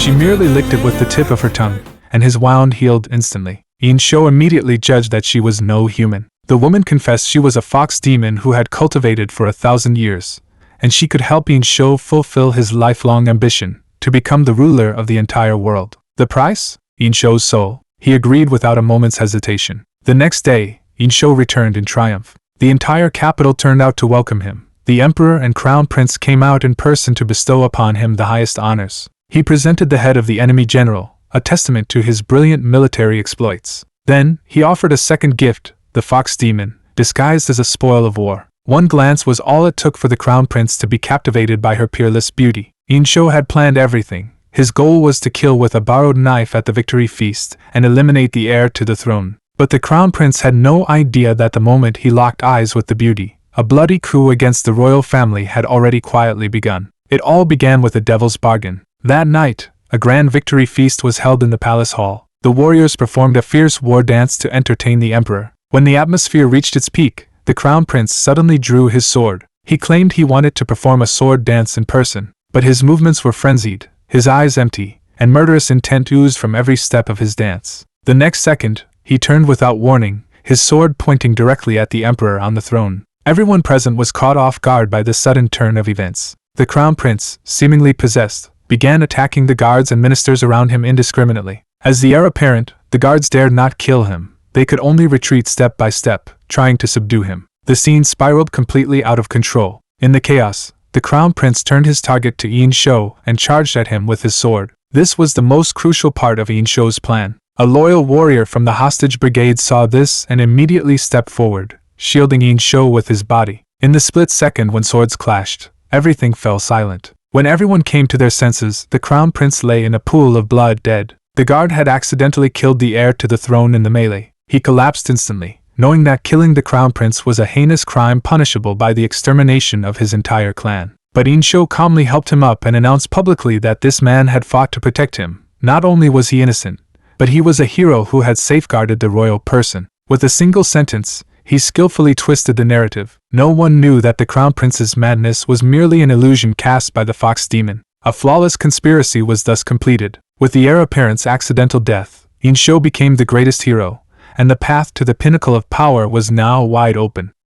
She merely licked it with the tip of her tongue, and his wound healed instantly. Jiuj immediately judged that she was no human. The woman confessed she was a fox demon who had cultivated for 1,000 years, and she could help Jiuj fulfill his lifelong ambition to become the ruler of the entire world. The price? Jiuj's soul. He agreed without a moment's hesitation. The next day, Jiuj returned in triumph. The entire capital turned out to welcome him. The emperor and crown prince came out in person to bestow upon him the highest honors. He presented the head of the enemy general, a testament to his brilliant military exploits. Then, he offered a second gift, the fox demon, disguised as a spoil of war. One glance was all it took for the crown prince to be captivated by her peerless beauty. Jiuj had planned everything. His goal was to kill with a borrowed knife at the victory feast and eliminate the heir to the throne. But the crown prince had no idea that the moment he locked eyes with the beauty, a bloody coup against the royal family had already quietly begun. It all began with a devil's bargain. That night, a grand victory feast was held in the palace hall. The warriors performed a fierce war dance to entertain the emperor. When the atmosphere reached its peak, the crown prince suddenly drew his sword. He claimed he wanted to perform a sword dance in person, but his movements were frenzied, his eyes empty, and murderous intent oozed from every step of his dance. The next second, he turned without warning, his sword pointing directly at the emperor on the throne. Everyone present was caught off guard by this sudden turn of events. The crown prince, seemingly possessed, began attacking the guards and ministers around him indiscriminately. As the heir apparent, the guards dared not kill him. They could only retreat step by step, trying to subdue him. The scene spiraled completely out of control. In the chaos, the crown prince turned his target to Jiuj and charged at him with his sword. This was the most crucial part of Jiuj's plan. A loyal warrior from the hostage brigade saw this and immediately stepped forward, shielding Jiuj with his body. In the split second when swords clashed, everything fell silent. When everyone came to their senses, the crown prince lay in a pool of blood dead. The guard had accidentally killed the heir to the throne in the melee. He collapsed instantly, knowing that killing the crown prince was a heinous crime punishable by the extermination of his entire clan. But Jiuj calmly helped him up and announced publicly that this man had fought to protect him. Not only was he innocent, but he was a hero who had safeguarded the royal person. With a single sentence, he skillfully twisted the narrative. No one knew that the crown prince's madness was merely an illusion cast by the fox demon. A flawless conspiracy was thus completed. With the heir apparent's accidental death, Jiuj became the greatest hero, and the path to the pinnacle of power was now wide open.